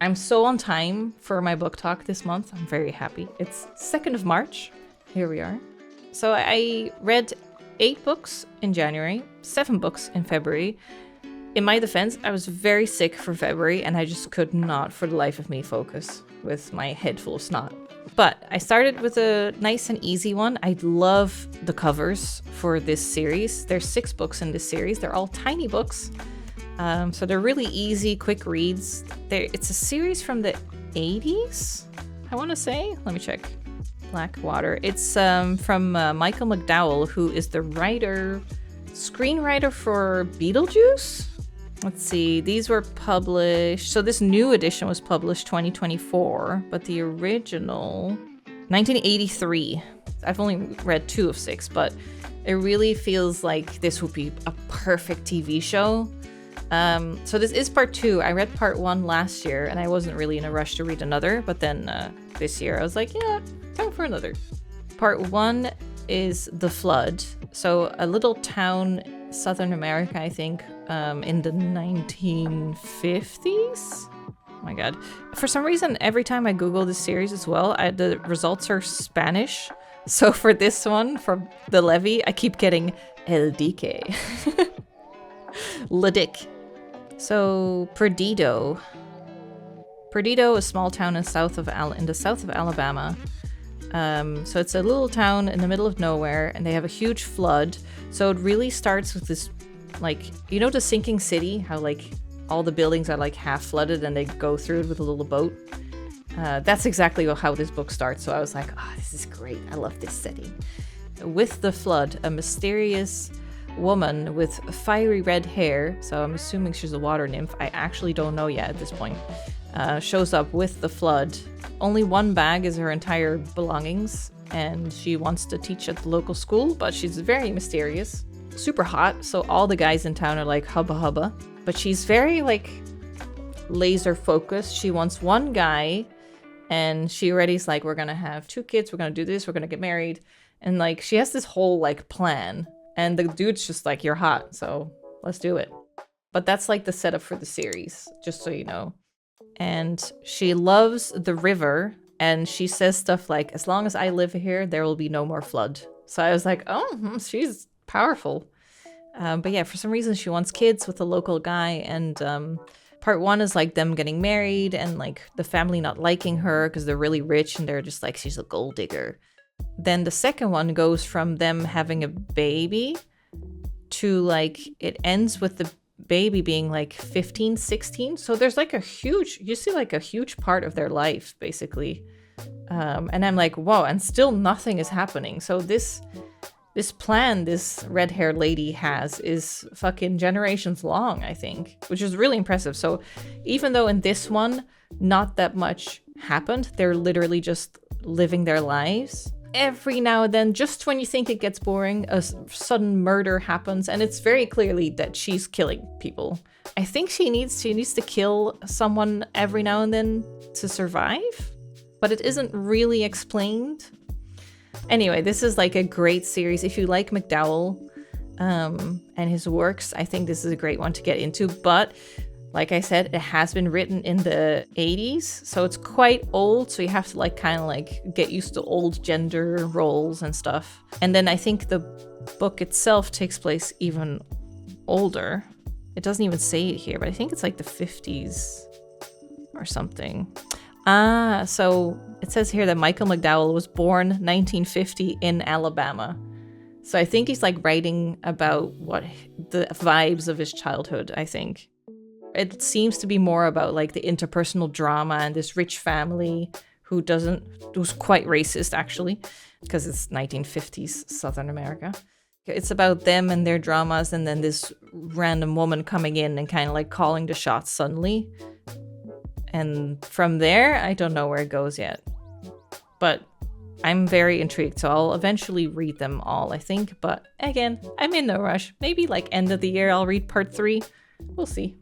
I'm so on time for my book talk this month. I'm very happy. It's 2nd of March. Here we are. So I read 8 books in January, 7 books in February. In my defense, I was very sick for February and I just could not for the life of me focus with my head full of snot. But I started with a nice and easy one. I love the covers for this series. There's 6 books in this series. They're all tiny books. So they're really easy, quick reads. It's a series from the 80s, I want to say. Let me check. Blackwater. It's from Michael McDowell, who is the screenwriter for Beetlejuice. Let's see. These were published. So this new edition was published 2024, but the original 1983. I've only read 2 of 6, but it really feels like this would be a perfect TV show. So this is part 2. I read part 1 last year and I wasn't really in a rush to read another, but then this year I was like, yeah, time for another. Part 1 is The Flood. So a little town, Southern America, I think, in the 1950s. Oh my god. For some reason, every time I Google this series as well, the results are Spanish. So for this one, from the Levee, I keep getting El Dique. Ledick. So, Perdido. Perdido, a small town in the south of Alabama. So it's a little town in the middle of nowhere, and they have a huge flood. So it really starts with this, like, you know, the sinking city, how like all the buildings are like half flooded and they go through it with a little boat. That's exactly how this book starts. So I was like, oh, this is great. I love this setting. With the flood, a mysterious woman with fiery red hair, so I'm assuming she's a water nymph, I actually don't know yet at this point, shows up with the flood. Only one bag is her entire belongings, and she wants to teach at the local school, but she's very mysterious, super hot, so all the guys in town are like hubba hubba, but she's very like laser focused. She wants one guy, and she already's like, we're gonna have 2 kids, we're gonna do this, we're gonna get married, and like she has this whole like plan. And the dude's just like, you're hot, so let's do it. But that's like the setup for the series, just so you know. And she loves the river, and she says stuff like, as long as I live here, there will be no more flood. So I was like, oh, she's powerful. But yeah, for some reason, she wants kids with a local guy. And part 1 is like them getting married and like the family not liking her because they're really rich and they're just like, she's a gold digger. Then the second one goes from them having a baby to like, it ends with the baby being like 15, 16. So there's like you see like a huge part of their life basically. And I'm like, whoa, and still nothing is happening. So this plan this red-haired lady has is fucking generations long, I think, which is really impressive. So even though in this one, not that much happened, they're literally just living their lives. Every now and then, just when you think it gets boring, a sudden murder happens, and it's very clearly that she's killing people. I think she needs to kill someone every now and then to survive, but it isn't really explained. Anyway, this is like a great series. If you like McDowell and his works, I think this is a great one to get into, but like I said, it has been written in the 80s, so it's quite old, so you have to like kind of like get used to old gender roles and stuff. And then I think the book itself takes place even older. It doesn't even say it here, but I think it's like the 50s or something. So it says here that Michael McDowell was born 1950 in Alabama. So I think he's like writing about what the vibes of his childhood, I think. It seems to be more about like the interpersonal drama and this rich family who's quite racist actually, because it's 1950s Southern America. It's about them and their dramas, and then this random woman coming in and kind of like calling the shots suddenly. And from there, I don't know where it goes yet. But I'm very intrigued, so I'll eventually read them all, I think. But again, I'm in no rush. Maybe like end of the year I'll read part 3. We'll see.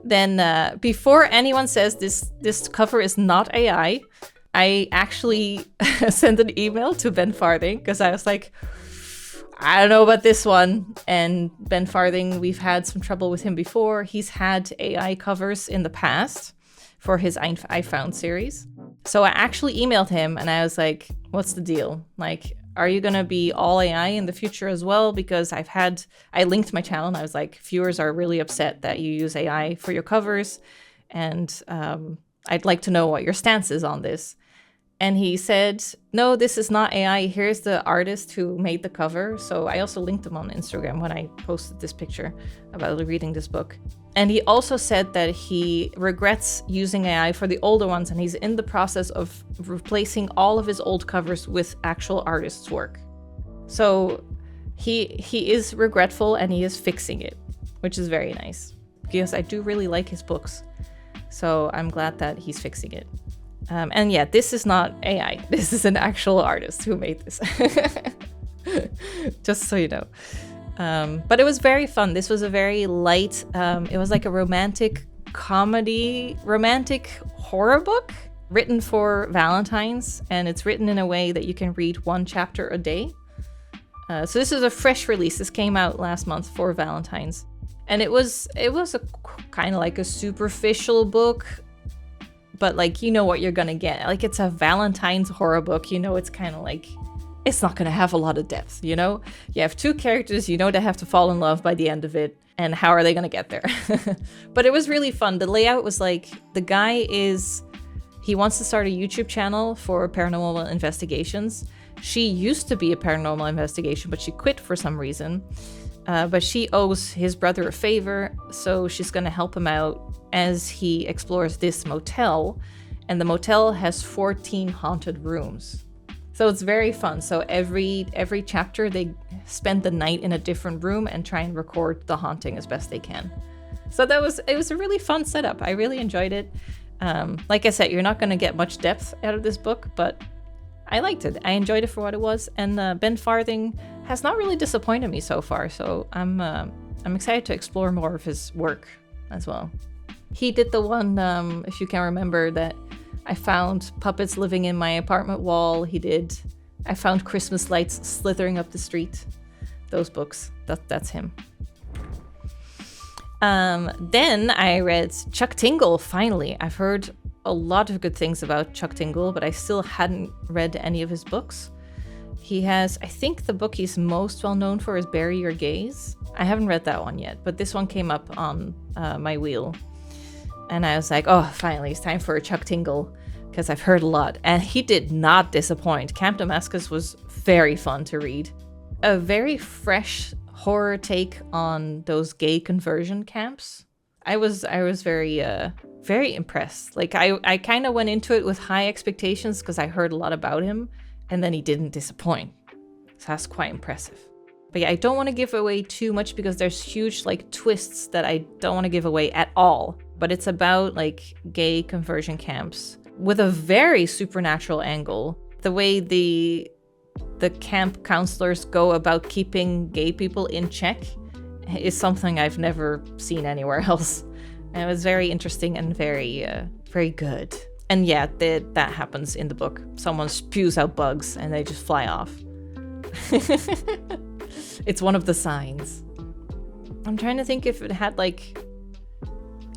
Then before anyone says this cover is not AI, I actually sent an email to Ben Farthing because I was like, I don't know about this one. And Ben Farthing, we've had some trouble with him before. He's had AI covers in the past for his I Found series. So I actually emailed him and I was like, what's the deal? Like, are you going to be all AI in the future as well? Because I linked my channel and I was like, viewers are really upset that you use AI for your covers. And I'd like to know what your stance is on this. And he said, no, this is not AI. Here's the artist who made the cover. So I also linked him on Instagram when I posted this picture about reading this book. And he also said that he regrets using AI for the older ones, and he's in the process of replacing all of his old covers with actual artists' work. So he is regretful and he is fixing it, which is very nice because I do really like his books. So I'm glad that he's fixing it. And yeah, this is not AI. This is an actual artist who made this. Just so you know. But it was very fun. This was a very light, it was like a romantic horror book written for Valentine's. And it's written in a way that you can read one chapter a day. So this is a fresh release. This came out last month for Valentine's. And it was a kind of like a superficial book. But like, you know what you're gonna get. Like, it's a Valentine's horror book. You know, it's kind of like, it's not gonna have a lot of depth, you know? You have two characters, you know they have to fall in love by the end of it. And how are they gonna get there? But it was really fun. The layout was like, the guy he wants to start a YouTube channel for paranormal investigations. She used to be a paranormal investigation, but she quit for some reason. But she owes his brother a favor, so she's gonna help him out as he explores this motel, and the motel has 14 haunted rooms. So it's very fun. So every chapter they spend the night in a different room and try and record the haunting as best they can. So it was a really fun setup. I really enjoyed it. Like I said, you're not going to get much depth out of this book, but I liked it. I enjoyed it for what it was, and Ben Farthing has not really disappointed me so far. So I'm excited to explore more of his work as well. He did the one, if you can remember, that I found puppets living in my apartment wall. I found Christmas lights slithering up the street. Those books, that's him. Then I read Chuck Tingle, finally. I've heard a lot of good things about Chuck Tingle, but I still hadn't read any of his books. He has, I think the book he's most well known for is Bury Your Gaze. I haven't read that one yet, but this one came up on my wheel. And I was like, oh, finally, it's time for a Chuck Tingle, because I've heard a lot. And he did not disappoint. Camp Damascus was very fun to read. A very fresh horror take on those gay conversion camps. I was very impressed. Like, I kind of went into it with high expectations because I heard a lot about him, and then he didn't disappoint. So that's quite impressive. But yeah, I don't want to give away too much because there's huge like twists that I don't want to give away at all. But it's about like gay conversion camps with a very supernatural angle. The way the camp counselors go about keeping gay people in check is something I've never seen anywhere else. And it was very interesting and very good. And yeah, that happens in the book. Someone spews out bugs and they just fly off. It's one of the signs. I'm trying to think if it had like,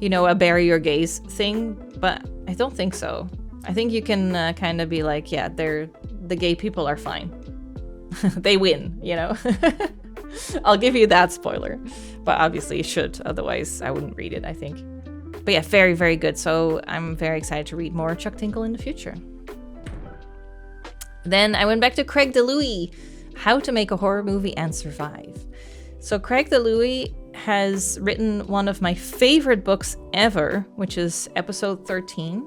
you know, a bury your gaze thing, but I don't think so. I think you can kind of be like, yeah, the gay people are fine. They win, you know? I'll give you that spoiler. But obviously you should, otherwise I wouldn't read it, I think. But yeah, very, very good. So I'm very excited to read more Chuck Tingle in the future. Then I went back to Craig DiLouie, How to Make a Horror Movie and Survive. So Craig DiLouie has written one of my favorite books ever, which is Episode 13,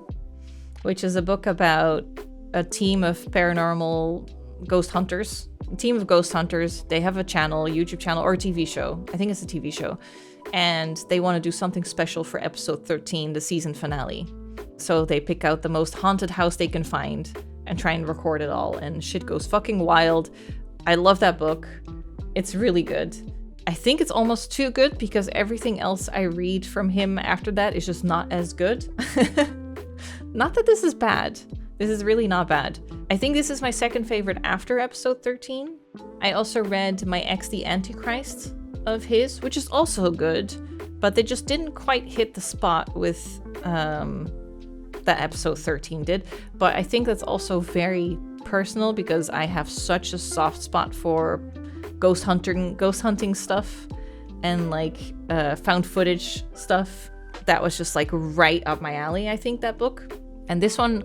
which is a book about a team of paranormal ghost hunters. A team of ghost hunters. They have a channel, YouTube channel, or a TV show. I think it's a TV show. And they want to do something special for Episode 13, the season finale. So they pick out the most haunted house they can find and try and record it all. And shit goes fucking wild. I love that book. It's really good. I think it's almost too good because everything else I read from him after that is just not as good. Not that this is bad. This is really not bad. I think this is my second favorite after episode 13. I also read My Ex the Antichrist of his, which is also good, but they just didn't quite hit the spot with that episode 13 did. But I think that's also very personal because I have such a soft spot for ghost hunting stuff and like found footage stuff. That was just like right up my alley, I think, that book. And this one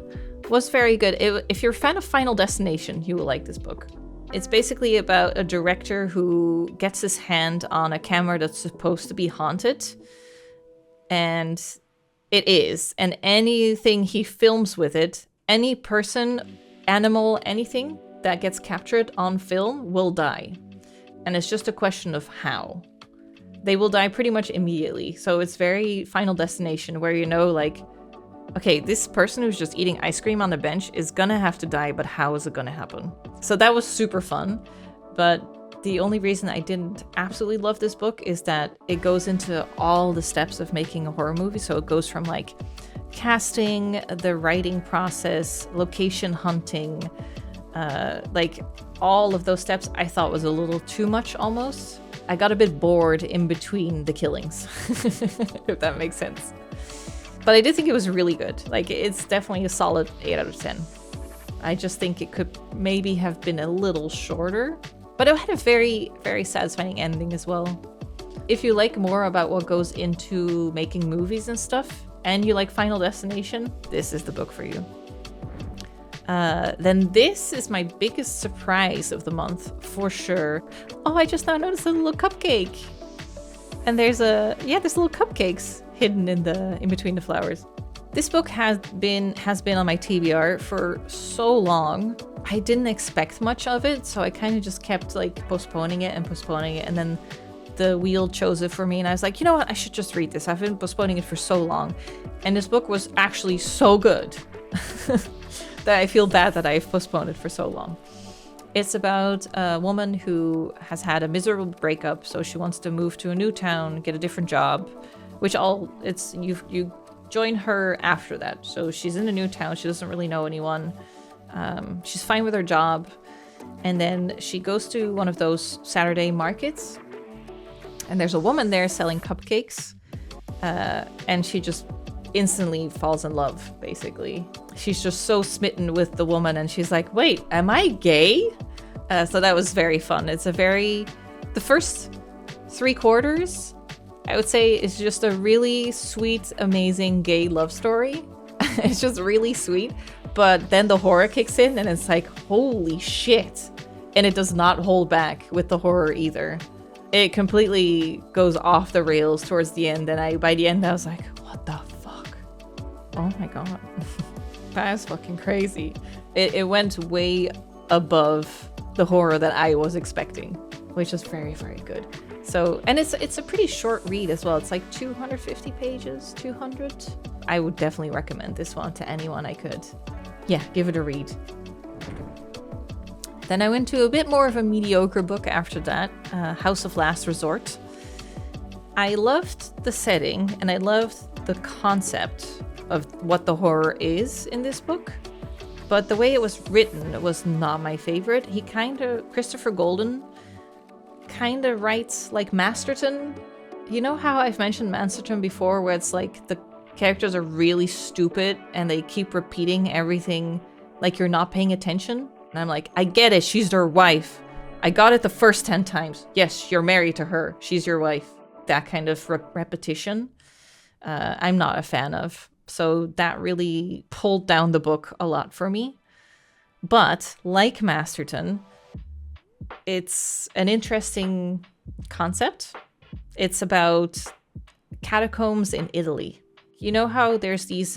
was very good. If you're a fan of Final Destination, you will like this book. It's basically about a director who gets his hand on a camera that's supposed to be haunted. And it is. And anything he films with it, any person, animal, anything that gets captured on film will die. And it's just a question of how. They will die pretty much immediately. So it's very Final Destination where you know, like, okay, this person who's just eating ice cream on the bench is gonna have to die, but how is it gonna happen? So that was super fun. But the only reason I didn't absolutely love this book is that it goes into all the steps of making a horror movie. So it goes from like casting, the writing process, location hunting, like all of those steps I thought was a little too much almost. I got a bit bored in between the killings, if that makes sense. But I did think it was really good. Like, it's definitely a solid 8 out of 10. I just think it could maybe have been a little shorter, but it had a very, very satisfying ending as well. If you like more about what goes into making movies and stuff, and you like Final Destination, this is the book for you. Then this is my biggest surprise of the month, for sure. Oh, I just now noticed a little cupcake. And there's little cupcakes hidden in between the flowers. This book has been on my TBR for so long. I didn't expect much of it, so I kind of just kept like postponing it, and then the wheel chose it for me, and I was like, you know what, I should just read this. I've been postponing it for so long, and this book was actually so good that I feel bad that I've postponed it for so long. It's about a woman who has had a miserable breakup, so she wants to move to a new town, get a different job, you join her after that. So she's in a new town, she doesn't really know anyone. She's fine with her job, and then she goes to one of those Saturday markets, and there's a woman there selling cupcakes, and she just instantly falls in love, basically. She's just so smitten with the woman, and she's like, wait, am I gay? So that was very fun. The first 3/4, I would say, is just a really sweet, amazing gay love story. It's just really sweet. But then the horror kicks in, and it's like, holy shit. And it does not hold back with the horror either. It completely goes off the rails towards the end, and by the end I was like, what the fuck? Oh my god. That is fucking crazy. It went way above the horror that I was expecting, which is very, very good. So, and it's a pretty short read as well. It's like 250 pages, 200. I would definitely recommend this one to anyone I could. Yeah, give it a read. Then I went to a bit more of a mediocre book after that, House of Last Resort. I loved the setting, and I loved the concept of what the horror is in this book, but the way it was written was not my favorite. Christopher Golden kind of writes like Masterton. You know how I've mentioned Masterton before, where it's like the characters are really stupid and they keep repeating everything like you're not paying attention? And I'm like, I get it, she's their wife. I got it the first 10 times. Yes, you're married to her. She's your wife. That kind of repetition, I'm not a fan of. So that really pulled down the book a lot for me. But like Masterton, it's an interesting concept. It's about catacombs in Italy. You know how there's these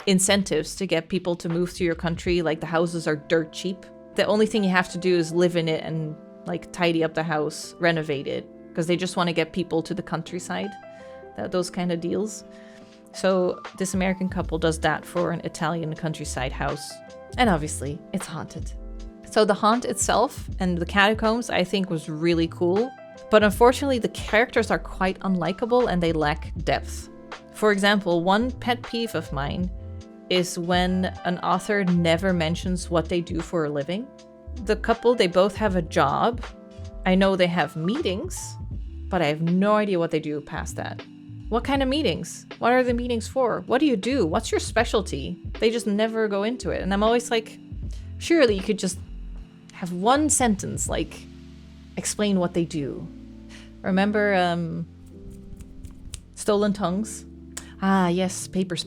incentives to get people to move to your country, like the houses are dirt cheap. The only thing you have to do is live in it and like tidy up the house, renovate it, because they just want to get people to the countryside. Those kind of deals. So this American couple does that for an Italian countryside house. And obviously, it's haunted. So the haunt itself and the catacombs, I think, was really cool. But unfortunately, the characters are quite unlikable and they lack depth. For example, one pet peeve of mine is when an author never mentions what they do for a living. The couple, they both have a job. I know they have meetings, but I have no idea what they do past that. What kind of meetings? What are the meetings for? What do you do? What's your specialty? They just never go into it. And I'm always like, surely you could just have one sentence, like, explain what they do. Remember Stolen Tongues? Ah, yes, papers,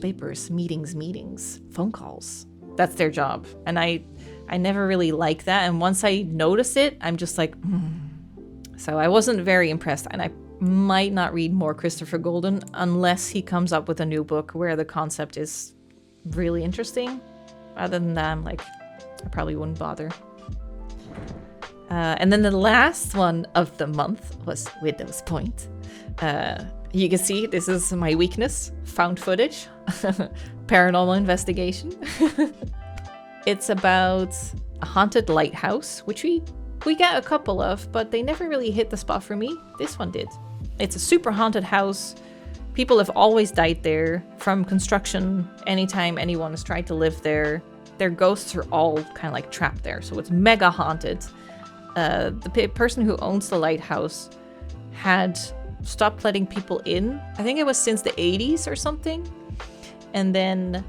meetings, phone calls. That's their job. And I never really like that. And once I notice it, I'm just like, So I wasn't very impressed. And I might not read more Christopher Golden unless he comes up with a new book where the concept is really interesting. Other than that, I'm like, I probably wouldn't bother. And then the last one of the month was Widow's Point. You can see this is my weakness, found footage, paranormal investigation. It's about a haunted lighthouse, which we get a couple of, but they never really hit the spot for me. This one did. It's a super haunted house. People have always died there from construction. Anytime anyone has tried to live there, their ghosts are all kind of like trapped there. So it's mega haunted. The person who owns the lighthouse had stopped letting people in. I think it was since the 80s or something. And then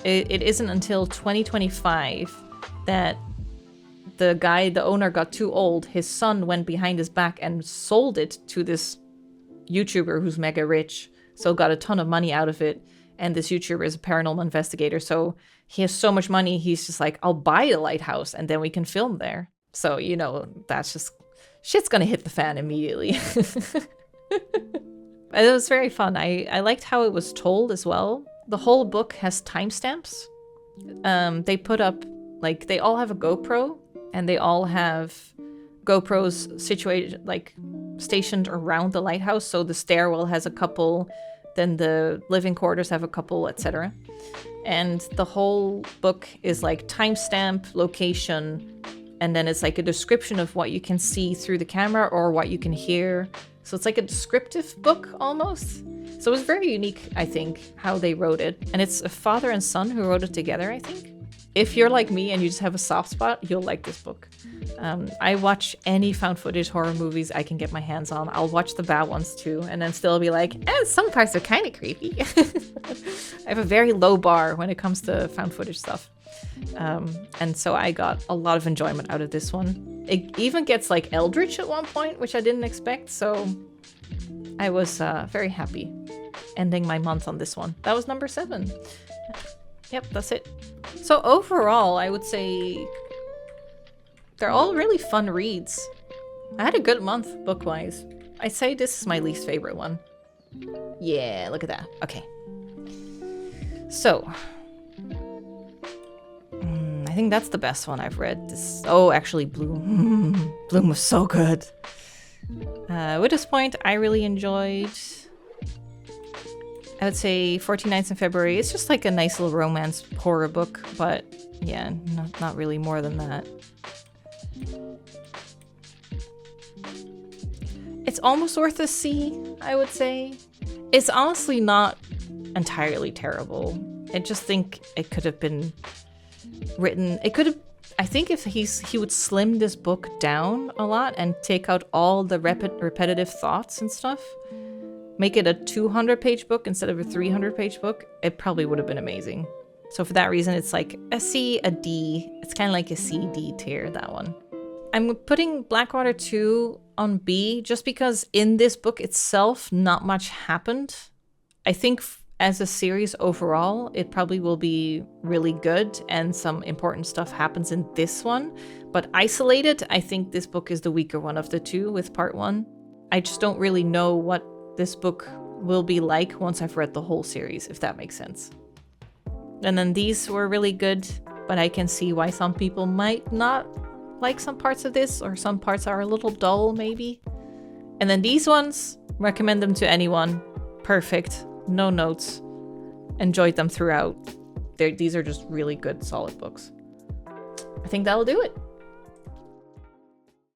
it isn't until 2025 that the owner got too old. His son went behind his back and sold it to this YouTuber who's mega rich. So got a ton of money out of it. And this YouTuber is a paranormal investigator. So he has so much money. He's just like, I'll buy the lighthouse and then we can film there. So, you know, that's just, shit's gonna hit the fan immediately. It was very fun. I liked how it was told as well. The whole book has timestamps. They put up, like, they all have a GoPro, and they all have GoPros situated, like, stationed around the lighthouse. So the stairwell has a couple, then the living quarters have a couple, etc. And the whole book is like timestamp, location, and then it's like a description of what you can see through the camera or what you can hear. So it's like a descriptive book almost. So it was very unique, I think, how they wrote it. And it's a father and son who wrote it together, I think. If you're like me and you just have a soft spot, you'll like this book. I watch any found footage horror movies I can get my hands on. I'll watch the bad ones too, and then still be like, some parts are kind of creepy. I have a very low bar when it comes to found footage stuff. And so I got a lot of enjoyment out of this one. It even gets like eldritch at one point, which I didn't expect. So I was very happy ending my month on this one. That was number 7. Yep, that's it. So overall, I would say they're all really fun reads. I had a good month book-wise. I'd say this is my least favorite one. Yeah, look at that. Okay. So, I think that's the best one I've read. Actually, Bloom. Bloom was so good. Widow's Point, I really enjoyed. I would say 14 Nights in February. It's just like a nice little romance horror book, but yeah, not really more than that. It's almost worth a C, I would say. It's honestly not entirely terrible. I just think it could have been written. It could have. I think if he would slim this book down a lot and take out all the repetitive thoughts and stuff, make it a 200-page book instead of a 300-page book, it probably would have been amazing. So for that reason, it's like a C, a D. It's kind of like a C-D tier, that one. I'm putting Blackwater 2 on B just because in this book itself, not much happened. I think as a series overall, it probably will be really good and some important stuff happens in this one. But isolated, I think this book is the weaker one of the two with part 1. I just don't really know what this book will be like once I've read the whole series, if that makes sense. And then these were really good, but I can see why some people might not like some parts of this, or some parts are a little dull, maybe. And then these ones, recommend them to anyone. Perfect. No notes. Enjoyed them throughout. These are just really good, solid books. I think that'll do it.